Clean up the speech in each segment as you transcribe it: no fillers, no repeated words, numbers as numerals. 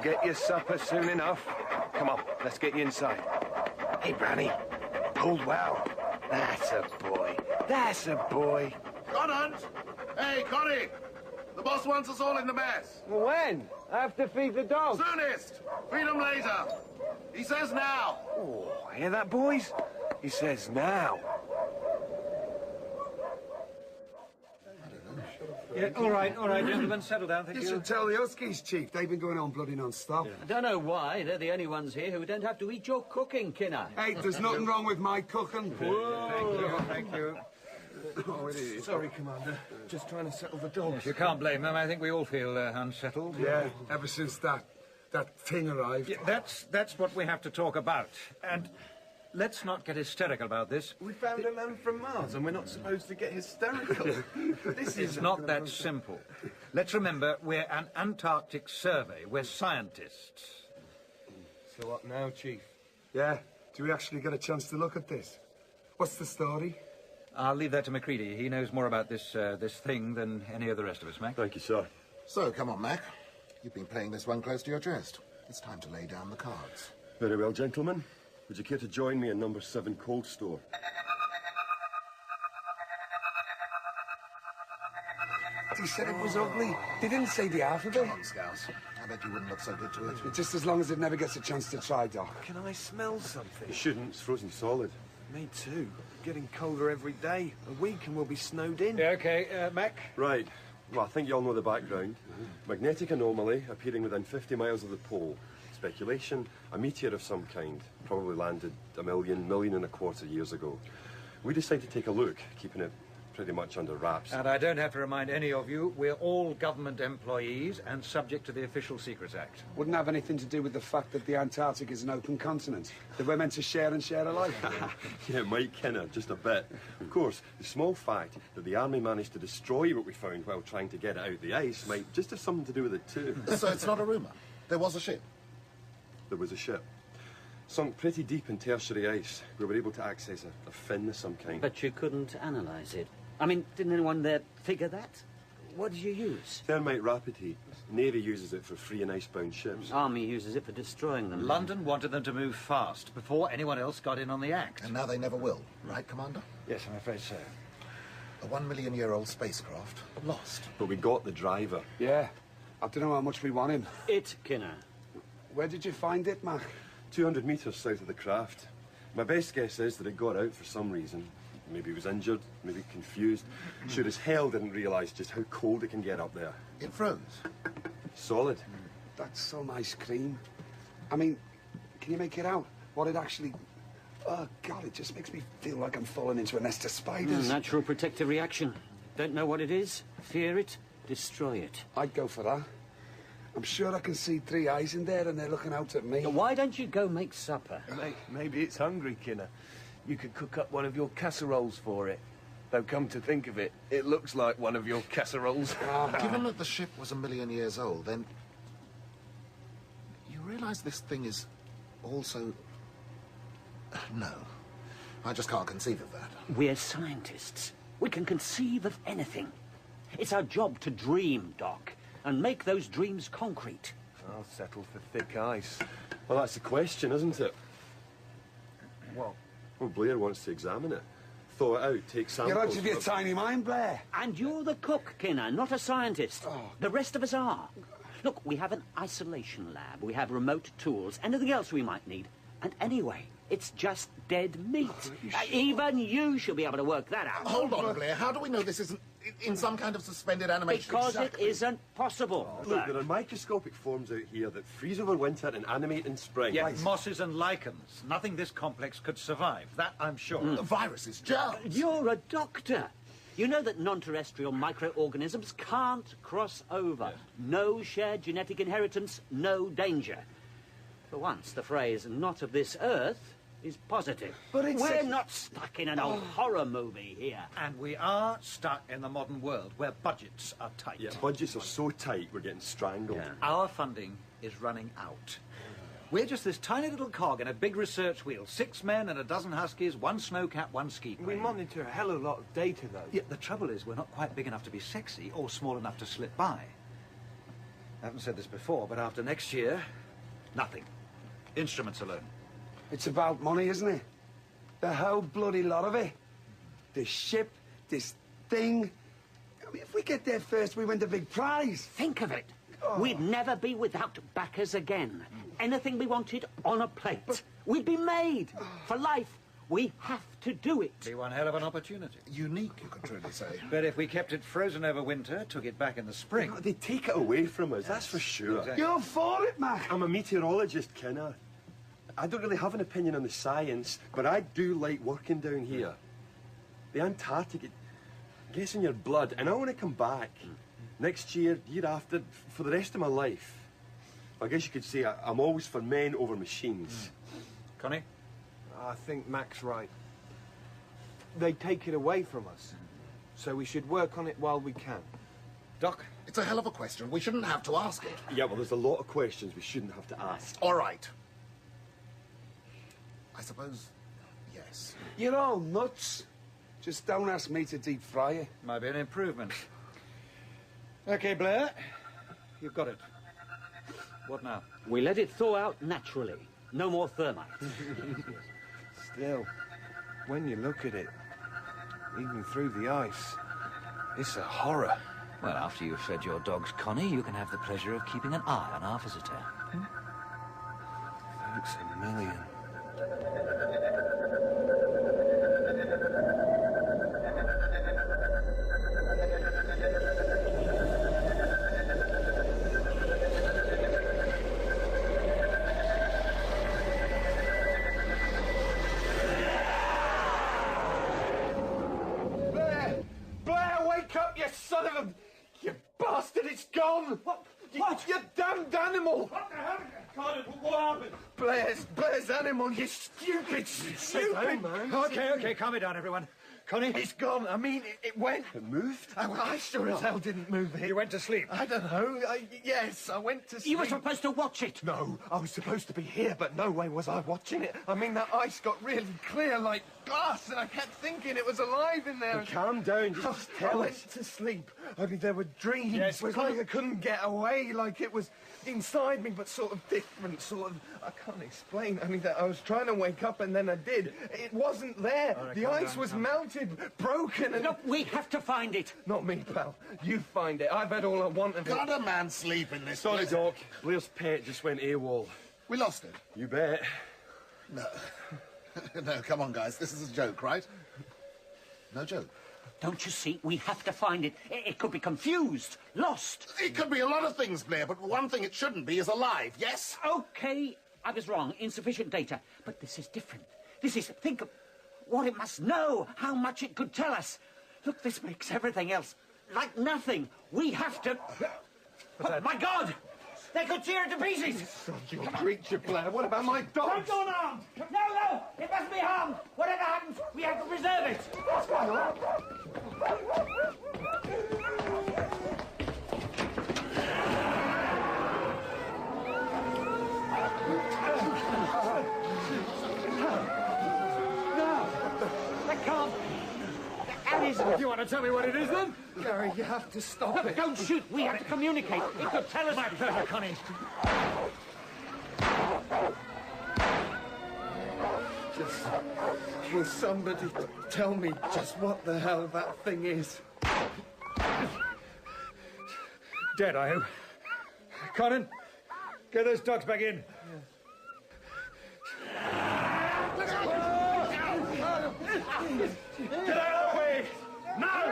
get your supper soon enough. Come on, let's get you inside. Hey, Brownie, hold well. That's a boy. That's a boy. Conant! Hey, Connie! The boss wants us all in the mess. When? I have to feed the dog. Soonest! Feed them later. He says now. Oh, hear that, boys? He says now. Yeah, all right, gentlemen, settle down, thank you. You should tell the Huskies, Chief. They've been going on bloody non-stop. I don't know why. They're the only ones here who don't have to eat your cooking, Kinner. Hey, there's nothing wrong with my cooking. Thank you. Oh, it is. Sorry, Commander. Just trying to settle the dogs. You can't blame them. I think we all feel unsettled. Yeah, ever since that thing arrived. Yeah, that's what we have to talk about. And let's not get hysterical about this. We found a man from Mars, and we're not supposed to get hysterical. It's not that simple. Let's remember, we're an Antarctic survey. We're scientists. So what now, Chief? Yeah, do we actually get a chance to look at this? What's the story? I'll leave that to Macready. He knows more about this thing than any of the rest of us, Mac. Thank you, sir. So, come on, Mac. You've been playing this one close to your chest. It's time to lay down the cards. Very well, gentlemen. Would you care to join me in number 7 cold store? He said it was ugly. They didn't say the alphabet. Come on, Scouse. I bet you wouldn't look so good to it. Just as long as it never gets a chance to try, Doc. Can I smell something? You shouldn't. It's frozen solid. Me too. Getting colder every day. A week and we'll be snowed in. Yeah, okay, Mac? Right. Well, I think you all know the background. Magnetic anomaly appearing within 50 miles of the pole. Speculation, a meteor of some kind. Probably landed a million and a quarter years ago. We decided to take a look, keeping it pretty much under wraps. And I don't have to remind any of you, we're all government employees and subject to the Official Secrets Act. Wouldn't have anything to do with the fact that the Antarctic is an open continent. That we're meant to share and share alike. Yeah, it might, Kenner, just a bit. Of course, the small fact that the army managed to destroy what we found while trying to get it out the ice might just have something to do with it too. So it's not a rumour. There was a ship. There was a ship. Sunk pretty deep in tertiary ice. We were able to access a fin of some kind. But you couldn't analyse it. I mean, didn't anyone there figure that? What did you use? Thermite rapid heat. Navy uses it for free and icebound ships. Army uses it for destroying them. London wanted them to move fast before anyone else got in on the act. And now they never will, right, Commander? Yes, I'm afraid so. A 1 million year old spacecraft lost. But we got the driver. Yeah. I don't know how much we want him. It, Kinner. Where did you find it, Mac? 200 metres south of the craft. My best guess is that it got out for some reason. Maybe he was injured, maybe confused. Sure as hell didn't realise just how cold it can get up there. It froze. Solid. That's some ice cream. I mean, can you make it out? What it actually... Oh, God, it just makes me feel like I'm falling into a nest of spiders. Natural protective reaction. Don't know what it is? Fear it? Destroy it. I'd go for that. I'm sure I can see 3 eyes in there and they're looking out at me. Why don't you go make supper? Maybe it's hungry, Kinner. You could cook up one of your casseroles for it. Though, come to think of it, it looks like one of your casseroles. Given that the ship was 1 million years old, then... You realise this thing is also... No. I just can't conceive of that. We're scientists. We can conceive of anything. It's our job to dream, Doc, and make those dreams concrete. I'll settle for thick ice. Well, that's the question, isn't it? What? Well, Blair wants to examine it. Thaw it out, take samples... You're out of your tiny mind, Blair. And you're the cook, Kinner, not a scientist. Oh. The rest of us are. Look, we have an isolation lab, we have remote tools, anything else we might need. And anyway, it's just dead meat. Even you should be able to work that out. Hold on, Blair. How do we know this isn't in some kind of suspended animation? Because it isn't possible. Look, there are microscopic forms out here that freeze over winter and animate in spring. Yeah, mosses and lichens. Nothing this complex could survive. That I'm sure. Viruses, germs. You're a doctor. You know that non-terrestrial microorganisms can't cross over. No shared genetic inheritance, no danger. For once, the phrase, not of this earth, is positive. But it's We're not stuck in an old horror movie here. And we are stuck in the modern world where budgets are tight. Yeah, budgets are so tight, we're getting strangled. Yeah. Our funding is running out. We're just this tiny little cog in a big research wheel. 6 men and a dozen huskies, 1 snowcat, 1 ski plane. We monitor a hell of a lot of data, though. Yeah, the trouble is we're not quite big enough to be sexy or small enough to slip by. I haven't said this before, but after next year, nothing. Instruments alone. It's about money, isn't it? The whole bloody lot of it. This ship, this thing. I mean, if we get there first, we win the big prize. Think of it. We'd never be without backers again. Anything we wanted on a plate. We'd be made for life. We have to do it. Be one hell of an opportunity. Unique, you could truly say. But if we kept it frozen over winter, took it back in the spring... They take it away from us, that's for sure. Exactly. You're for it, Mac. I'm a meteorologist, Kenner. I don't really have an opinion on the science, but I do like working down here. The Antarctic, it gets in your blood, and I want to come back. Next year, year after, for the rest of my life. I guess you could say I'm always for men over machines. Connie? I think Mac's right. They take it away from us. So we should work on it while we can. Doc? It's a hell of a question. We shouldn't have to ask it. Yeah, well, there's a lot of questions we shouldn't have to ask. All right. I suppose, yes. You're all nuts. Just don't ask me to deep fry it. Might be an improvement. Okay, Blair. You've got it. What now? We let it thaw out naturally. No more thermite. Still, when you look at it, even through the ice, it's a horror. Well, after you've fed your dogs, Connie, you can have the pleasure of keeping an eye on our visitor. Thanks a million. Blair, wake up, you son of a... You bastard, it's gone! What? You damned animal! What the hell? What happened? Blair's animal, you stupid, stupid man. Okay, calm it down, everyone. Connie? It's gone. I mean, it went. It moved? I sure as hell didn't move it. You went to sleep? I don't know. Yes, I went to sleep. You were supposed to watch it. No, I was supposed to be here, but no way was I watching it. I mean, that ice got really clear like glass, and I kept thinking it was alive in there. Calm down, just I tell went us. to sleep. I mean, there were dreams. Yes, It was like I couldn't get away, like it was inside me, but sort of different, sort of... I can't explain. I mean, that I was trying to wake up, and then I did. It wasn't there. All right, The calm ice down, was calm down. melted, broken, and... Look, we have to find it. Not me, pal. You find it. I've had all I want of it. Can't a man sleep in this Sorry, place? Doc. Blair's pet just went AWOL. We lost it. You bet. No. No, come on, guys. This is a joke, right? No joke. Don't you see? We have to find it. It could be confused, lost. It could be a lot of things, Blair, but one thing it shouldn't be is alive, yes? Okay, I was wrong. Insufficient data. But this is different. This is... Think of what it must know, how much it could tell us. Look, this makes everything else like nothing. We have to... Oh, my God! They could tear it to pieces! Your creature, Blair. What about my dogs? Don't go unarmed! No! It must be harmed! Whatever happens, we have to preserve it! What's going on? That can't... That isn't... You want to tell me what it is, then? Gary, you have to stop it. Don't shoot! We have to communicate. It could tell us... My pleasure, Connie. Just... Will somebody tell me just what the hell that thing is? Dead, I hope. Conan, get those dogs back in. Get out of the way! Now!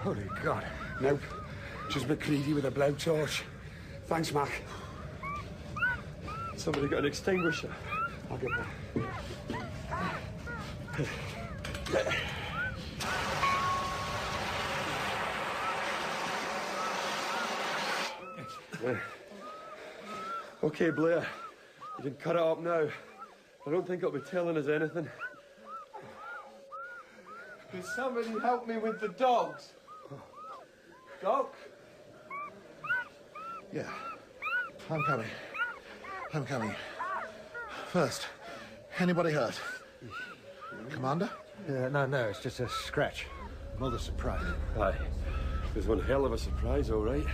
Holy God. Nope. Just McCready with a blowtorch. Thanks, Mac. Somebody got an extinguisher. I'll get one. Okay, Blair. You can cut it up now. I don't think it'll be telling us anything. Can somebody help me with the dogs? Doc? Yeah. I'm coming. First, anybody hurt? Commander? No, it's just a scratch. Mother surprise. Aye. It was one hell of a surprise, all right.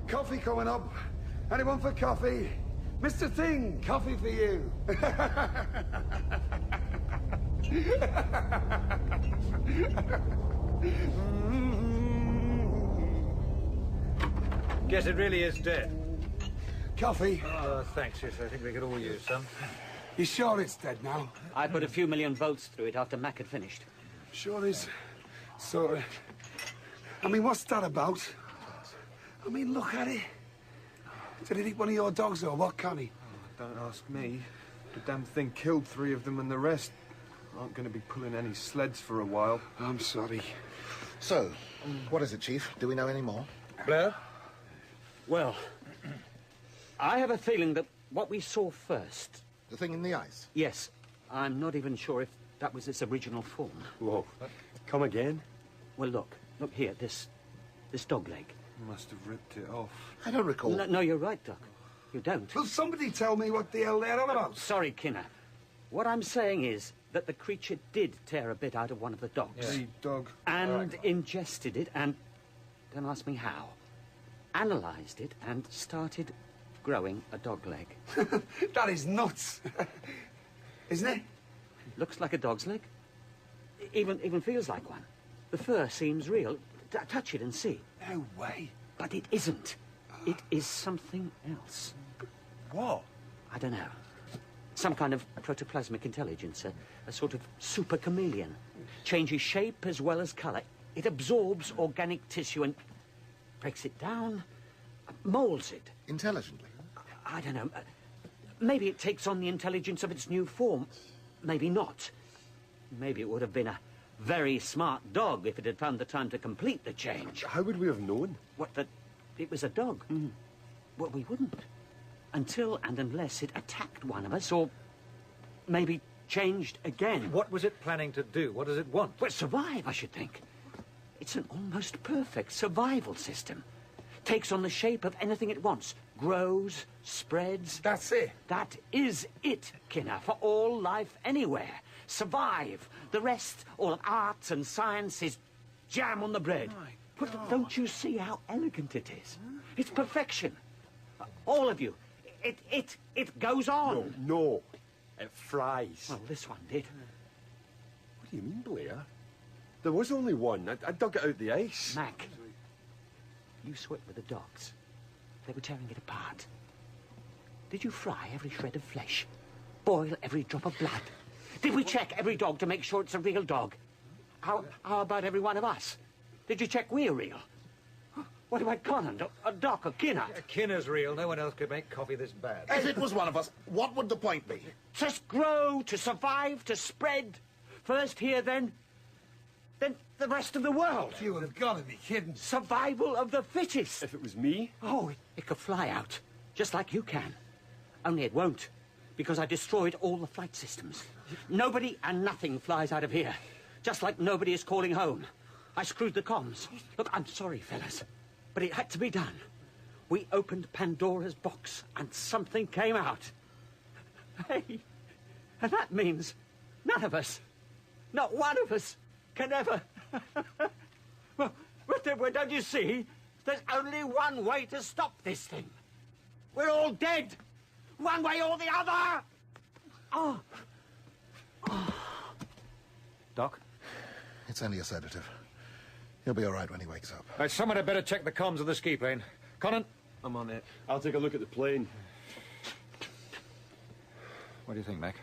Coffee coming up. Anyone for coffee? Mr. Thing, coffee for you. Guess it really is dead. Coffee? Oh, thanks, yes. I think we could all use some. You sure it's dead now? I put a few million volts through it after Mac had finished. Sure is. So, I mean, what's that about? I mean, look at it. Did it eat one of your dogs or what, Connie? Don't ask me. The damn thing killed 3 of them and the rest aren't going to be pulling any sleds for a while. I'm sorry. So, what is it, Chief? Do we know any more? Blair? Well, I have a feeling that what we saw first... The thing in the ice? Yes, I'm not even sure if that was its original form. Whoa. Come again? Well, look here, this dog leg. Must have ripped it off. I don't recall. No, you're right, Doc. You don't. Will somebody tell me what the hell they're on about? Sorry, Kinner. What I'm saying is that the creature did tear a bit out of one of the dogs. The dog. And ingested it and, don't ask me how, analysed it and started growing a dog leg. That is nuts. Isn't it? Looks like a dog's leg. Even feels like one. The fur seems real. Touch it and see. No way. But it isn't. It is something else. What? I don't know. Some kind of protoplasmic intelligence, a sort of super chameleon. Changes shape as well as colour. It absorbs organic tissue and breaks it down, moulds it. Intelligently? I don't know. Maybe it takes on the intelligence of its new form. Maybe not. Maybe it would have been a very smart dog if it had found the time to complete the change. How would we have known? What, that it was a dog? Well, we wouldn't. Until and unless it attacked one of us, or maybe changed again. What was it planning to do? What does it want? Well, survive, I should think. It's an almost perfect survival system. Takes on the shape of anything it wants. Grows, spreads. That's it. That is it, Kinner, for all life anywhere. Survive. The rest, all of arts and science, is jam on the bread. But don't you see how elegant it is? It's perfection. All of you. It goes on. No. It flies. Well, this one did. What do you mean, Blair? There was only one. I dug it out the ice. Mac, you saw it with the dogs. They were tearing it apart. Did you fry every shred of flesh? Boil every drop of blood? Did we check every dog to make sure it's a real dog? How about every one of us? Did you check we're real? What about Conant, or Doc, or Kinner? Kinner's real. No one else could make coffee this bad. If it was one of us, what would the point be? To grow, to survive, to spread. First here, then the rest of the world. You have got to be kidding. Survival of the fittest. If it was me, Oh, it could fly out, just like you can. Only it won't, because I destroyed all the flight systems. Nobody and nothing flies out of here, just like nobody is calling home. I screwed the comms. Look, I'm sorry, fellas, but it had to be done. We opened Pandora's box, and something came out. Hey, and that means none of us, not one of us, can ever... well, don't you see? There's only one way to stop this thing. We're all dead. One way or the other. Oh. Doc? It's only a sedative. He'll be all right when he wakes up. Someone had better check the comms of the ski plane. Conant? I'm on it. I'll take a look at the plane. What do you think, Mac?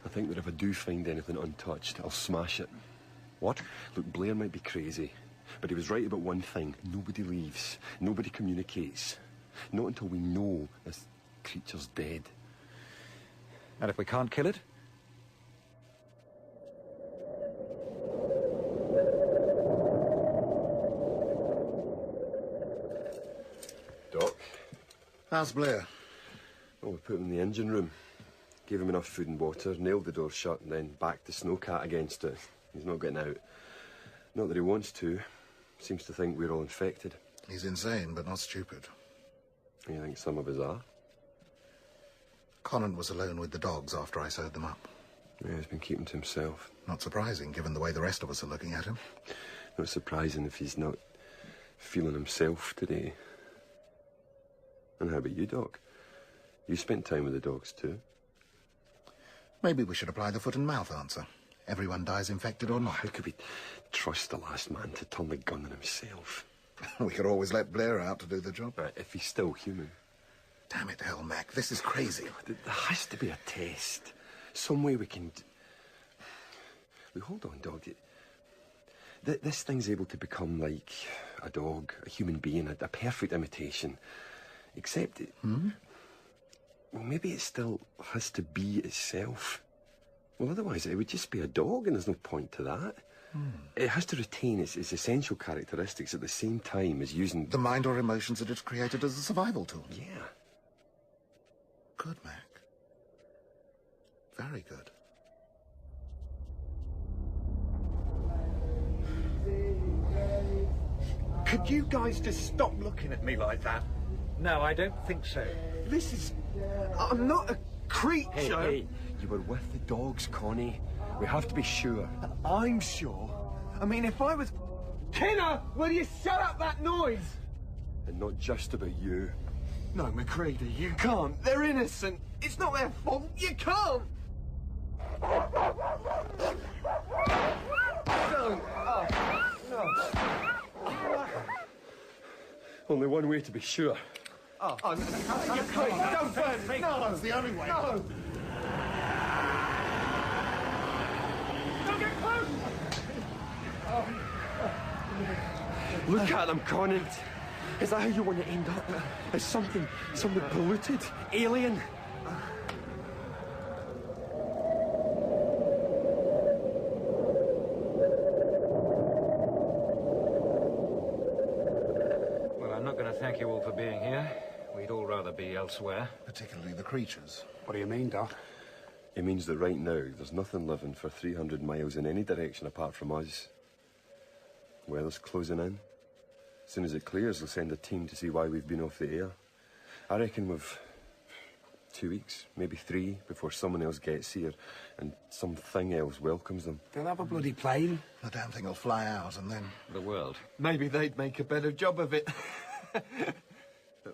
I think that if I do find anything untouched, I'll smash it. What? Look, Blair might be crazy, but he was right about one thing. Nobody leaves. Nobody communicates. Not until we know this creature's dead. And if we can't kill it? Doc? How's Blair? Well, we put him in the engine room, gave him enough food and water, nailed the door shut, and then backed the snowcat against it. He's not getting out. Not that he wants to. Seems to think we're all infected. He's insane, but not stupid. You think some of us are? Conant was alone with the dogs after I sewed them up. Yeah, he's been keeping to himself. Not surprising, given the way the rest of us are looking at him. Not surprising if he's not feeling himself today. And how about you, Doc? You spent time with the dogs too. Maybe we should apply the foot and mouth answer. Everyone dies infected or not. How could we trust the last man to turn the gun on himself? We could always let Blair out to do the job. Right, if he's still human. Damn it, hell, Mac. This is crazy. There has to be a test. Some way we can... Look, hold on, dog. This thing's able to become like a dog, a human being, a perfect imitation. Except it... Well, maybe it still has to be itself. Well, otherwise it would just be a dog, and there's no point to that. It has to retain its essential characteristics at the same time as using... The mind or emotions that it's created as a survival tool. Yeah. Good, Mac. Very good. Could you guys just stop looking at me like that? No, I don't think so. This is... I'm not a creature. Hey, you were with the dogs, Connie. We have to be sure. I'm sure. I mean, if I was... Kinner, will you shut up that noise? And not just about you. No, McCready, you can't. They're innocent. It's not their fault. You can't. Don't. Oh, no. Only one way to be sure. Oh, no. You can't. Don't burn me. No. That's the only way. No. Don't get close. Look at them, Conant. Is that how you want to end up? As something polluted, alien? Well, I'm not going to thank you all for being here. We'd all rather be elsewhere. Particularly the creatures. What do you mean, Doc? It means that right now, there's nothing living for 300 miles in any direction apart from us. Weather's closing in. As soon as it clears, we'll send a team to see why we've been off the air. I reckon we've 2 weeks, maybe 3, before someone else gets here and something else welcomes them. They'll have a bloody plane. The damn thing will fly out and then... The world. Maybe they'd make a better job of it.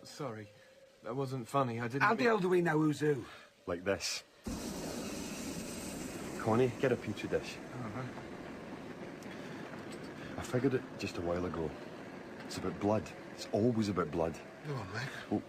Sorry. That wasn't funny. I didn't... How the hell do we know who's who? Like this. Connie, get a petri dish. I figured it just a while ago. It's about blood. It's always about blood. Go on, Mac. Well,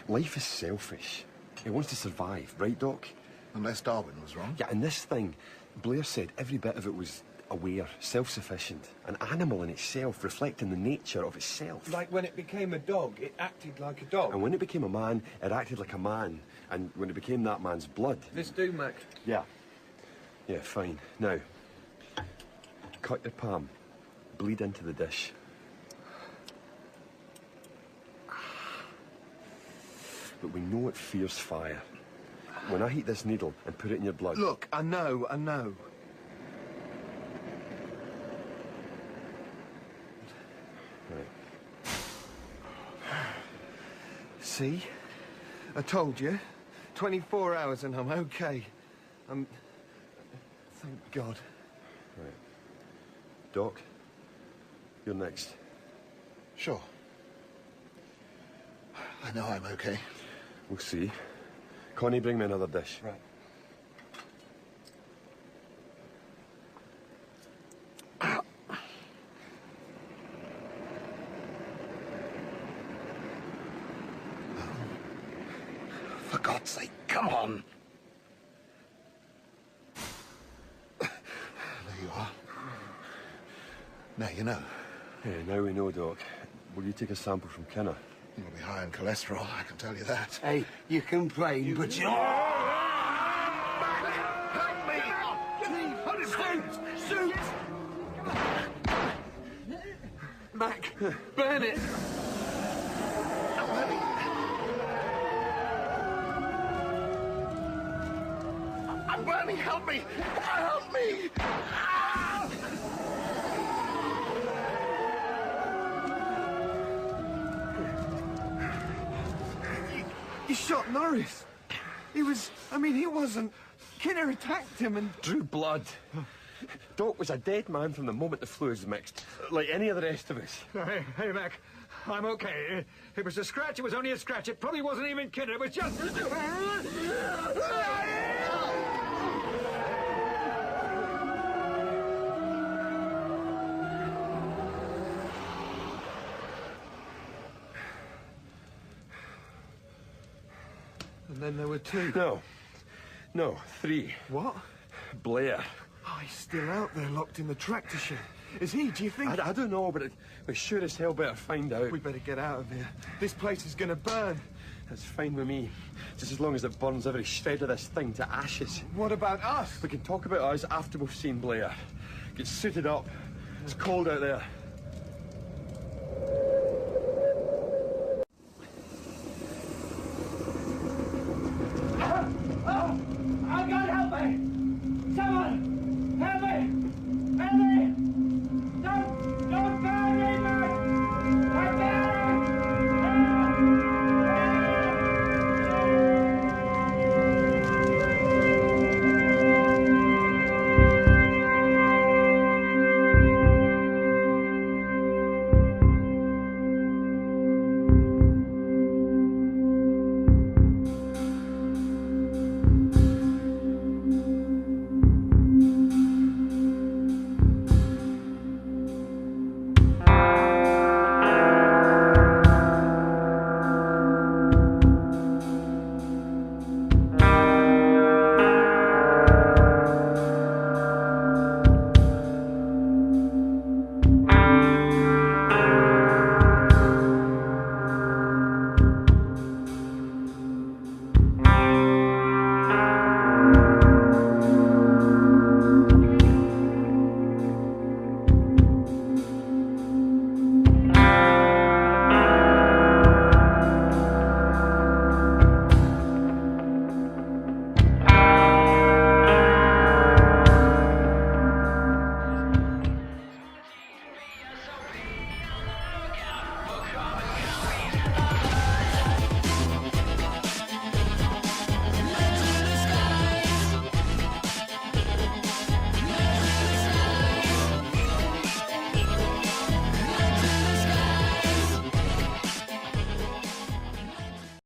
life is selfish. It wants to survive, right, Doc? Unless Darwin was wrong. Yeah, and this thing, Blair said every bit of it was aware, self-sufficient, an animal in itself, reflecting the nature of itself. Like when it became a dog, it acted like a dog. And when it became a man, it acted like a man. And when it became that man's blood... This do, Mac. Yeah. Yeah, fine. Now, cut your palm. Bleed into the dish. But we know it fears fire. When I heat this needle and put it in your blood... Look, I know. Right. See? I told you. 24 hours and I'm okay. Thank God. Right. Doc, you're next. Sure. I know I'm okay. We'll see. Connie, bring me another dish. Right. For God's sake, come on. There you are. Now you know. Yeah, now we know, Doc. Will you take a sample from Kinner? You'll be high in cholesterol, I can tell you that. Hey, you complain, but you... Help me! Shoot! Mac, burn it! burning! Help me! Help me! Ah! He shot Norris. He wasn't. Kinner attacked him and... Drew blood. Doc was a dead man from the moment the fluids mixed, like any of the rest of us. Hey, Mac. I'm okay. It was a scratch. It was only a scratch. It probably wasn't even Kinner. It was just... And then there were two. No, three. What? Blair. Oh, he's still out there, locked in the tractor shed. Is he, do you think? I don't know, but we sure as hell better find out. We better get out of here. This place is gonna burn. That's fine with me. Just as long as it burns every shred of this thing to ashes. What about us? We can talk about us after we've seen Blair. Get suited up. It's cold out there.